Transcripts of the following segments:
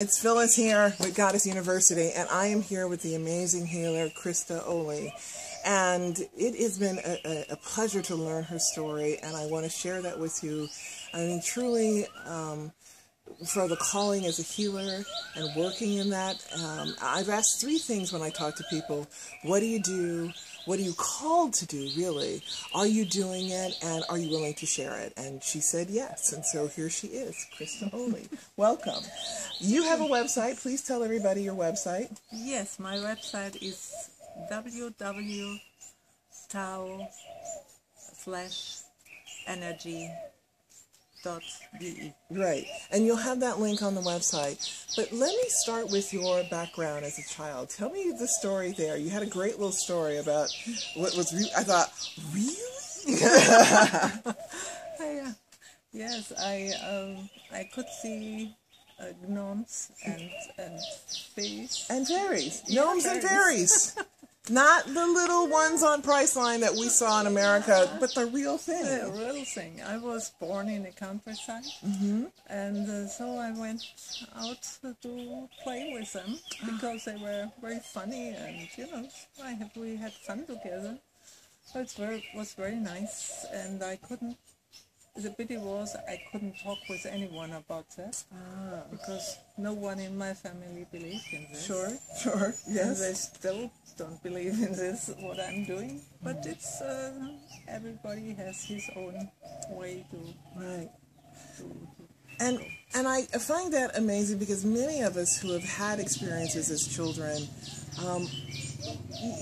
It's Phyllis here with Goddess University, and I am here with the amazing healer, Christa Ohly. And it has been a pleasure to learn her story, and I want to share that with you. I mean, truly, for the calling as a healer and working in that, I've asked three things when I talk to people. What do you do? What are you called to do, really? Are you doing it, and are you willing to share it? And she said yes, and so here she is, Christa Ohly. Welcome. You have a website. Please tell everybody your website. Yes, my website is www.tao/energy.de. Right, and you'll have that link on the website. But let me start with your background as a child. Tell me the story there. You had a great little story about what was, I thought, really? Yes, I could see gnomes and fairies. And fairies. Yeah, Gnomes and fairies. Not the little ones on Priceline that we saw in America, but the real thing. The real thing. I was born in the countryside, and so I went out to play with them because they were very funny, and we had fun together. So it was very nice, and I couldn't. The pity was I couldn't talk with anyone about that because no one in my family believed in this. Sure, yes. And they still don't believe in this, what I'm doing. But it's everybody has his own way to... Right. And I find that amazing because many of us who have had experiences as children,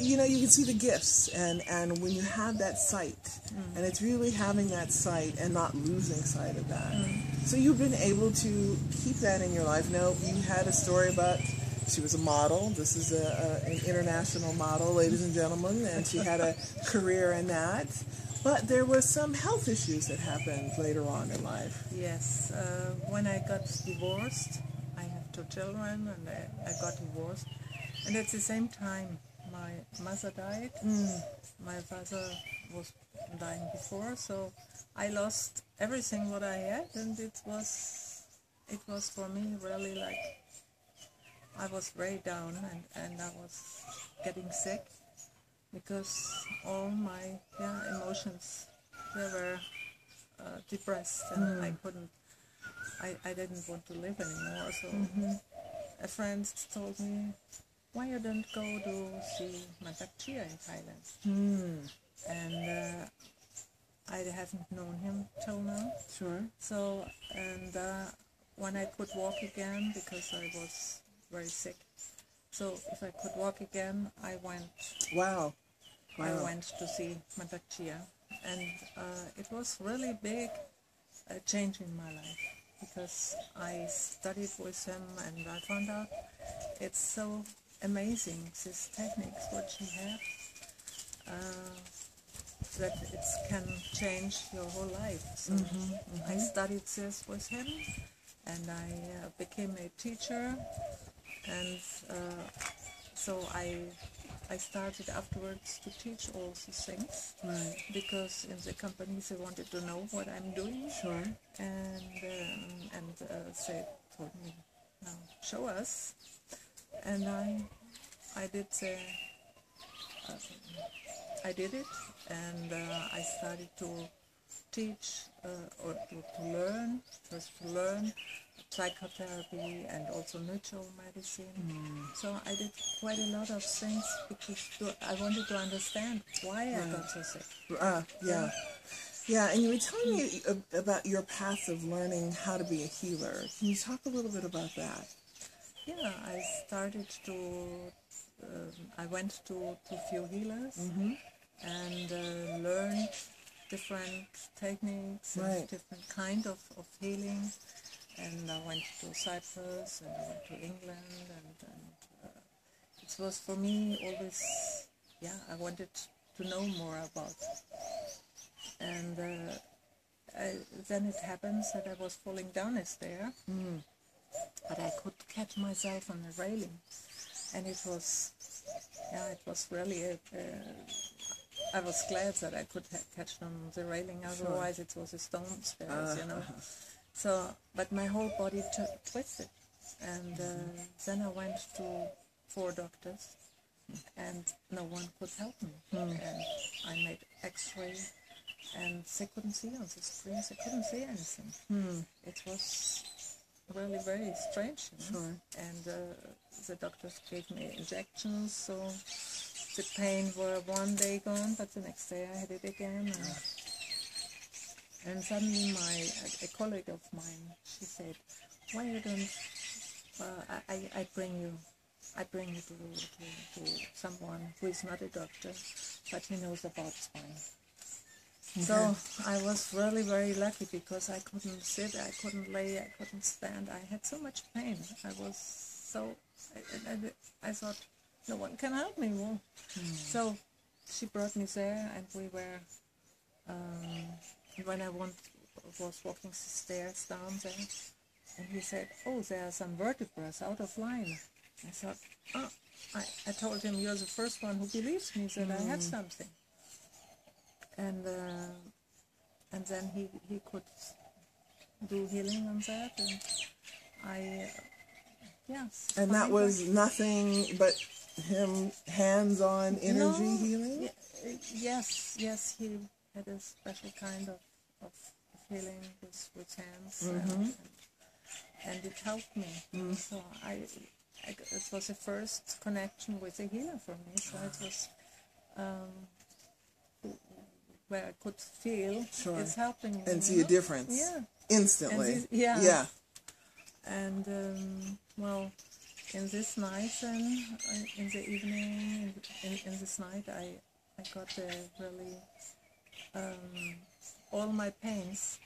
you can see the gifts, and when you have that sight, and it's really having that sight and not losing sight of that. So you've been able to keep that in your life. Now, you had a story about she was a model. This is an international model, ladies and gentlemen, and she had a career in that. But there were some health issues that happened later on in life. Yes, when I got divorced, I have 2 children, and I got divorced. And at the same time, my mother died. My father was dying before, so I lost everything what I had, and it was for me really like I was very down, and I was getting sick because all my emotions, they were depressed, and I didn't want to live anymore. So a friend told me, why you don't go to see Chia in Thailand? And I haven't known him till now. Sure. So, and when I could walk again, because I was very sick, so if I could walk again, I went. Wow. I went to see Chia, and it was really big change in my life because I studied with him, and I found out it's so amazing, these techniques what she had, that it can change your whole life. So I studied this with him, and I became a teacher, and so I started afterwards to teach all these things, because in the companies they wanted to know what I'm doing. Sure. And they told me, now show us. And I did it, and I started to teach or to learn psychotherapy and also natural medicine. So I did quite a lot of things because I wanted to understand why I got so sick. Yeah, and you were telling me about your path of learning how to be a healer. Can you talk a little bit about that? Yeah, I started to, I went to few healers and learned different techniques and different kind of healing. And I went to Cyprus, and I went to England, and it was for me always, I wanted to know more about it. And then it happens that I was falling down a stair. But I could catch myself on the railing, and it was really I was glad that I could catch on the railing, otherwise it was a stone stairs, So, but my whole body twisted. And then I went to 4 doctors, and no one could help me. And I made X-ray, and they couldn't see on the screens. They couldn't see anything. It was really very strange. You know? Sure. And the doctors gave me injections, so the pain were one day gone, but the next day I had it again. And suddenly a colleague of mine, she said, "Why you don't? I bring you to someone who is not a doctor, but he knows about spine." Okay. So I was really very lucky because I couldn't sit, I couldn't lay, I couldn't stand. I had so much pain. I was so. I thought no one can help me. Well, so she brought me there, and we were. When I was walking the stairs down there, and he said, "Oh, there are some vertebrae out of line." I thought, oh, I told him, "You're the first one who believes me that I have something." And then he could do healing on that, and yes. And that was nothing but him hands-on energy healing? Yes, he had a special kind of healing with hands, and it helped me. So it was the first connection with a healer for me. So it was where I could feel it's helping me. And see a difference. Yeah. Instantly. Yeah. And well, in this night then, in the evening, in this night, I got really all my pains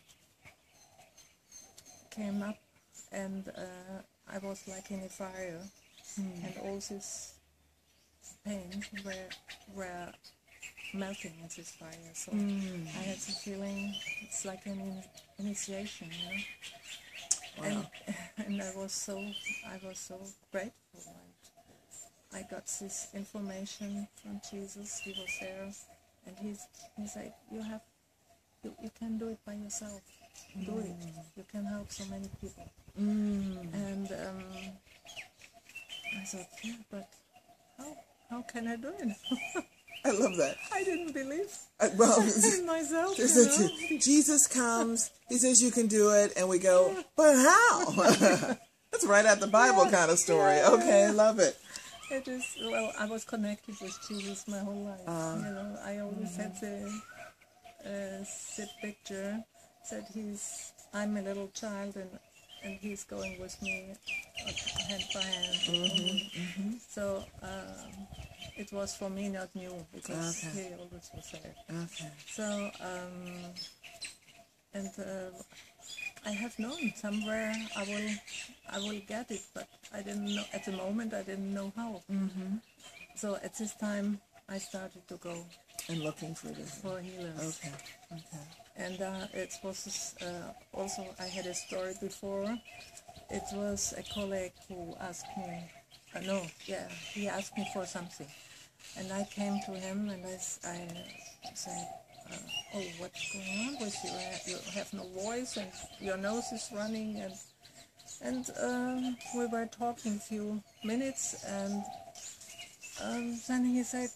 came up, and I was like in a fire, and all this pain were melting in this fire. So I had the feeling it's like an initiation, you know. Wow. And I was so grateful. And I got this information from Jesus. He was there, and he said, you can do it by yourself. Do it. You can help so many people. And I thought, yeah, but how can I do it? I love that. I didn't believe well, in myself. Jesus comes, he says you can do it, and we go, but how? That's right out the Bible kind of story. Okay, love it. It is, well, I was connected with Jesus my whole life. You know, I always had the picture that I'm a little child, and he's going with me hand by hand. So it was for me not new, because he always was there. So I have known somewhere I will get it, but I didn't know at the moment. I didn't know how. So at this time I started to go and looking for healers. Okay. And it was also, I had a story before. It was a colleague who asked me, he asked me for something. And I came to him and I said, oh, what's going on with you? You have no voice and your nose is running. And we were talking a few minutes, and then he said,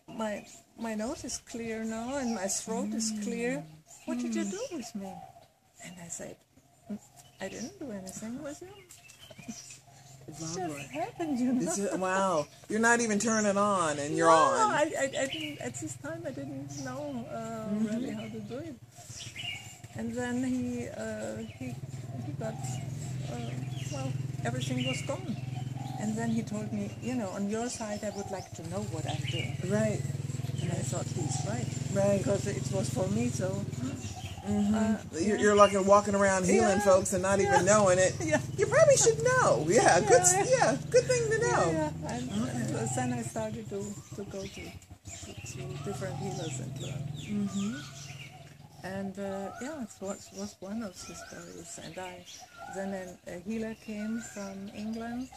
my nose is clear now and my throat is clear. What did you do with me? And I said, I didn't do anything with you. It just happened, you know. Wow. You're not even turning on, and you're on. No, I didn't, at this time I didn't know really how to do it. And then he got, everything was gone. And then he told me, on your side I would like to know what I'm doing. Right. And I thought he's right. Right. Because it was for me, so... You're like walking around healing folks and not even knowing it. You probably should know. Good thing to know. And then I started to go to different healers and learn. And it was one of the stories. And then a healer came from England,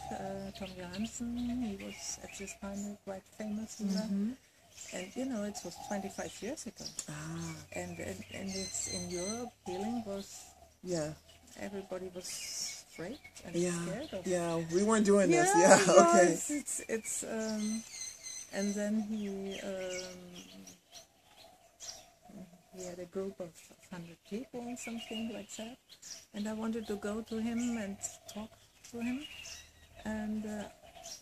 Tom Johansen. He was at this time a quite famous healer. And it was 25 years ago. And it's in Europe, healing was, everybody was afraid and Yeah, scared of. yeah, we weren't doing this. Yeah, Yeah, no, okay. it's and then he had a group of 100 people, something like that, and I wanted to go to him and talk to him, and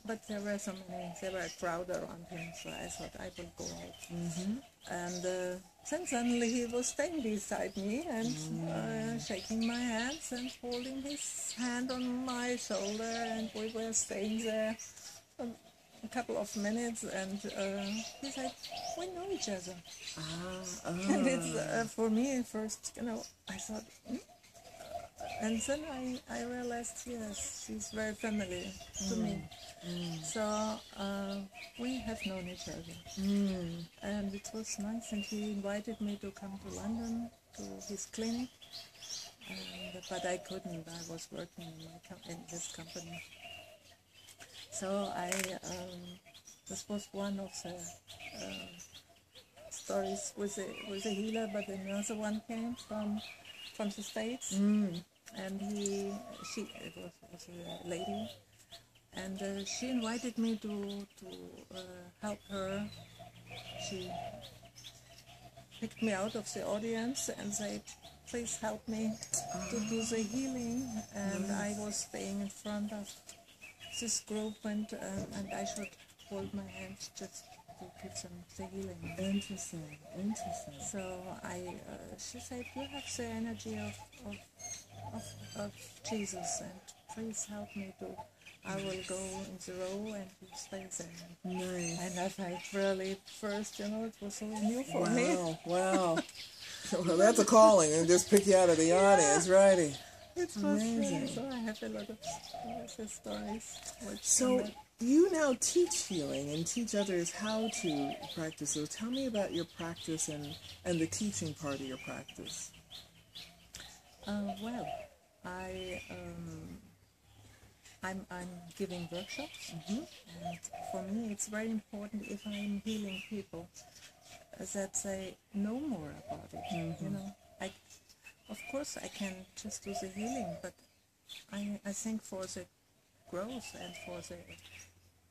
but there were a crowd around him, so I thought I will go out. And then suddenly he was staying beside me and shaking my hands and holding his hand on my shoulder, and we were staying there a couple of minutes, and he said, we know each other. And it's for me first, I thought, and then I realized, yes, he's very familiar to me. So we have known each other, and it was nice. And he invited me to come to London to his clinic, but I couldn't. I was working in his company. So this was one of the stories with a healer, but another one came from the States, and it was a lady, and she invited me to help her. She picked me out of the audience and said, please help me to do the healing, and I was staying in front of this group, and I should hold my hands just to give them the healing. Interesting. So she said, you have the energy of Jesus, and please help me to. I will go in the row and you stay there. Nice. And I felt really first, it was so new for me. Wow. Well, that's a calling, and just pick you out of the audience, righty. It was amazing. So I have a lot of stories. So you now teach healing and teach others how to practice. So tell me about your practice and the teaching part of your practice. Well, I'm giving workshops, and for me it's very important if I'm healing people that they know more about it. Of course I can just do the healing, but I think for the growth and for the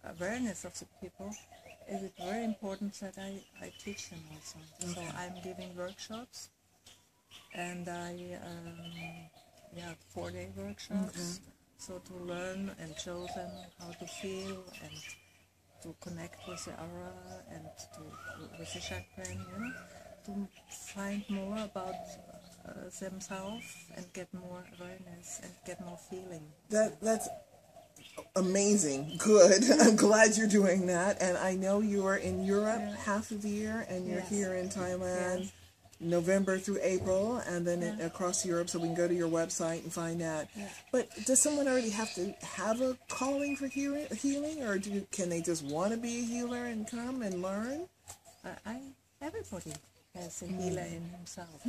awareness of the people, is it very important that I teach them also. Okay. So I'm giving workshops, and I 4-day workshops. So to learn and show them how to feel and to connect with the aura and with the chakra, to find more about themselves and get more awareness and get more feeling. That's amazing. Good. I'm glad you're doing that. And I know you are in Europe half of the year, and you're here in Thailand November through April, and then across Europe, so we can go to your website and find out. But does someone already have to have a calling for healing, or can they just want to be a healer and come and learn? Everybody has a healer in himself.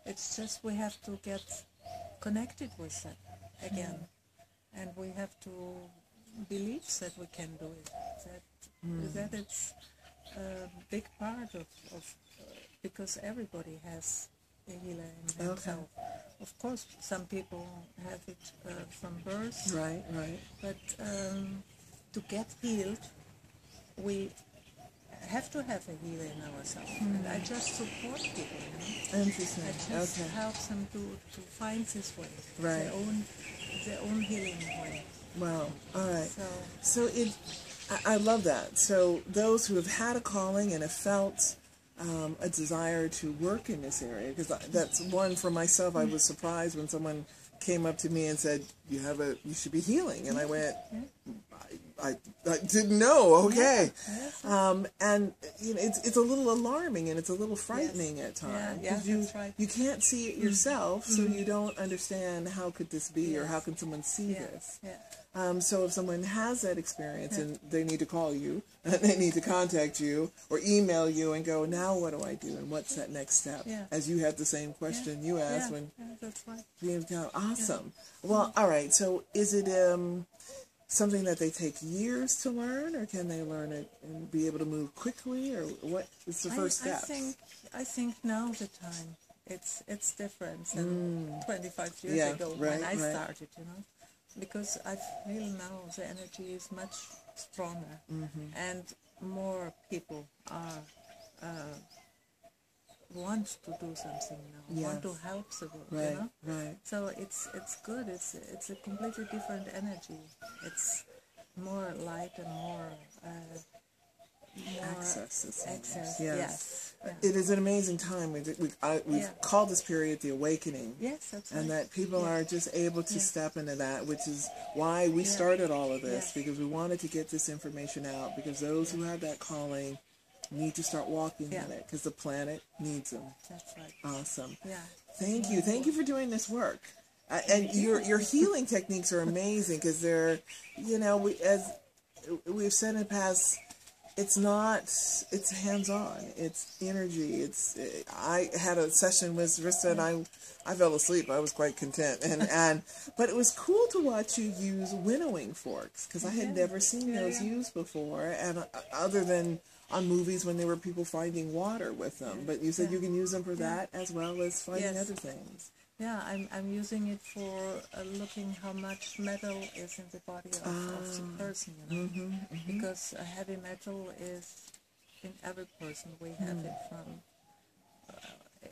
It's just we have to get connected with that again, and we have to believe that we can do it. That it's a big part of because everybody has a healer in himself. Of course, some people have it from birth. Right. But to get healed, we have to have a healer in ourselves. And I just support people. Interesting. I just help them to find this way, right, their own healing way. Wow. All right. So I love that. So those who have had a calling and have felt a desire to work in this area, because that's one for myself. I was surprised when someone came up to me and said, you should be healing, and I went, I didn't know. Okay. And it's a little alarming, and it's a little frightening at times, because you can't see it yourself, so you don't understand how could this be, or how can someone see this. So if someone has that experience, and they need to call you, and they need to contact you, or email you and go, now what do I do, and what's that next step? As you had the same question you asked when that's right. being awesome. Well, all right. So is it something that they take years to learn, or can they learn it and be able to move quickly, or what is the first step? I think now the time it's different than 25 years ago when I started, you know, because I feel now the energy is much stronger, and more people are want to do something now, want to help the world, you know. So it's good. It's a completely different energy. It's more light and more access. Yes. It is an amazing time. We've called this period the awakening. Yes, that's right. And that people are just able to step into that, which is why we started all of this, because we wanted to get this information out, because those who have that calling need to start walking in it, because the planet needs them. That's right. Awesome. Yeah. Thank you for doing this work. And your healing techniques are amazing, because they're, you know, as we've said in the past, it's hands-on. It's energy. I had a session with Christa, and I fell asleep. I was quite content, but it was cool to watch you use winnowing forks, because I had never seen those used before, and other than on movies when there were people finding water with them. But you said you can use them for that as well as finding other things. Yeah, I'm using it for looking how much metal is in the body of the person, you know, because heavy metal is in every person. We have it from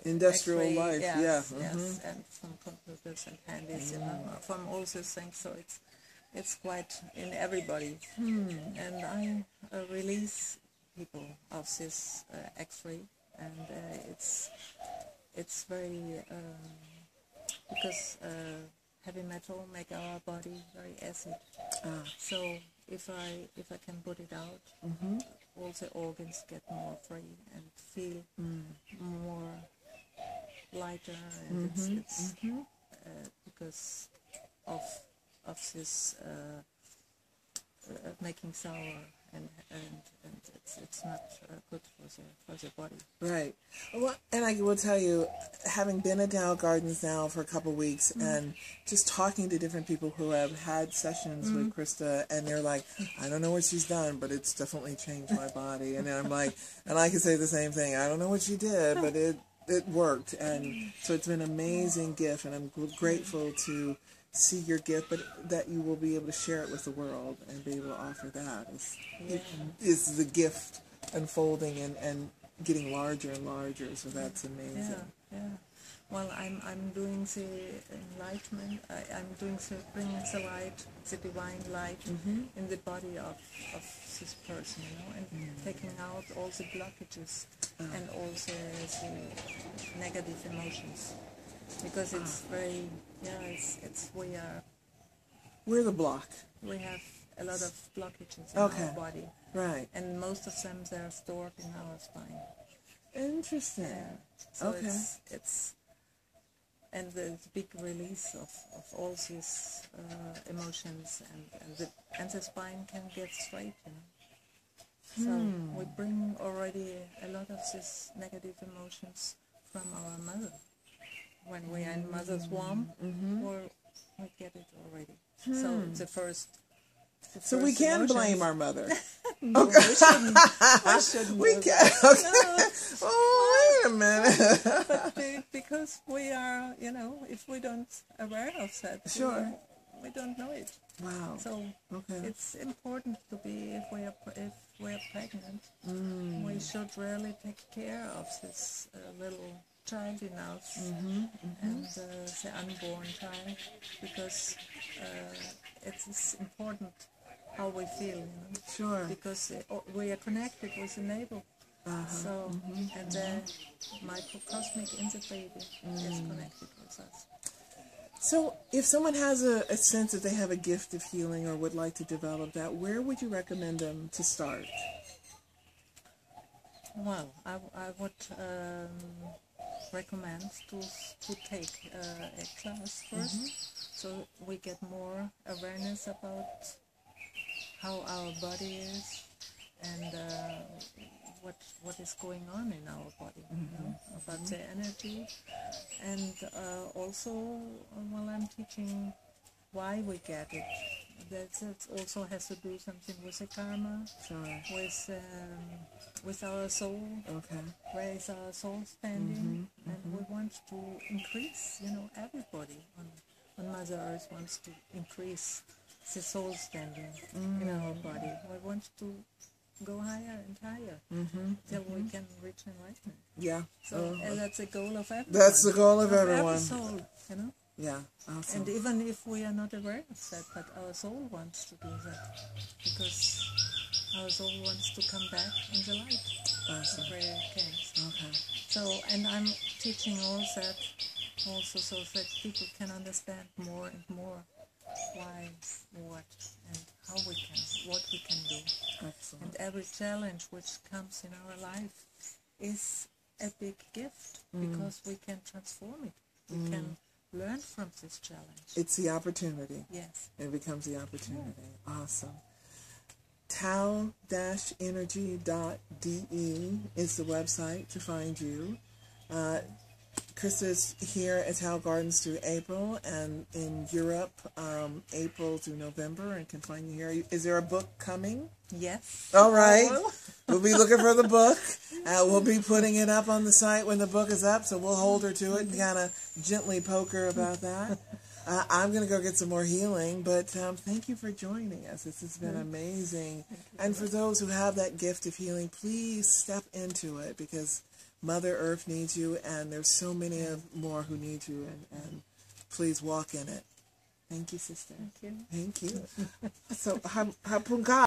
industrial life, yes, and from computers and handies, you know, from all these things. So it's quite in everybody, and I release people of this X-ray, and it's very because heavy metal make our body very acid. So if I can put it out, all the organs get more free and feel more lighter, and it's because of this making sour, and it's not good for the body. Right. Well, and I will tell you, having been at Tao Gardens now for a couple of weeks, and just talking to different people who have had sessions with Christa, and they're like, I don't know what she's done, but it's definitely changed my body. And I'm like, and I can say the same thing. I don't know what she did, but it worked. And so it's been an amazing gift, and I'm grateful to see your gift, but that you will be able to share it with the world and be able to offer that is the gift unfolding and getting larger and larger. So that's amazing. Well, I'm doing the enlightenment. I'm doing bringing the light, the divine light, in the body of this person, you know, and taking out all the blockages and all the negative emotions. Because it's very, we're the block. We have a lot of blockages in our body. Right. And most of them, they're stored in our spine. Interesting. So it's and the big release of all these emotions, and the spine can get straight, you know. So we bring already a lot of these negative emotions from our mother. When we are in mother's womb, we get it already. So the first so we can emotions, blame our mother. No, we shouldn't. We shouldn't. We can. Okay. No. Oh, wait a minute. But because we are, you know, if we don't aware of that, we don't know it. Wow. So it's important to be, if we are pregnant, we should really take care of this little child in us, and the unborn child, because it's important how we feel, you know. Sure. Because we are connected with the neighbor. So, and the microcosmic in the baby is connected with us. So, if someone has a sense that they have a gift of healing or would like to develop that, where would you recommend them to start? Well, I would recommend to take a class first, so we get more awareness about how our body is and what is going on in our body, you know, about the energy, and also, well, I'm teaching why we get it, That also has to do something with the karma, Sure. with our soul. Okay. Where is our soul standing? And we want to increase, everybody on Mother Earth wants to increase the soul standing in our body. We want to go higher and higher till we can reach enlightenment. Yeah. So and that's the goal of everyone. That's the goal of everyone. Every soul, Yeah. Awesome. And even if we are not aware of that, but our soul wants to do that because our soul wants to come back in the light. Awesome. Where it can. Okay. So, and I'm teaching all that also so that people can understand more and more why, what, and how we can, what we can do. Excellent. And every challenge which comes in our life is a big gift because we can transform it. We can learn from this challenge. It's the opportunity. Yes. It becomes the opportunity. Yeah. Awesome. Tao-energy.de is the website to find you. Christa's here at Tao Gardens through April, and in Europe, April through November, and can find you here. Is there a book coming? Yes. All right. We'll be looking for the book. We'll be putting it up on the site when the book is up, so we'll hold her to it and kind of gently poke her about that. I'm going to go get some more healing, but thank you for joining us. This has been amazing. And for those who have that gift of healing, please step into it because Mother Earth needs you, and there's so many more who need you, and please walk in it. Thank you, sister. Thank you. Thank you. So, hapunga.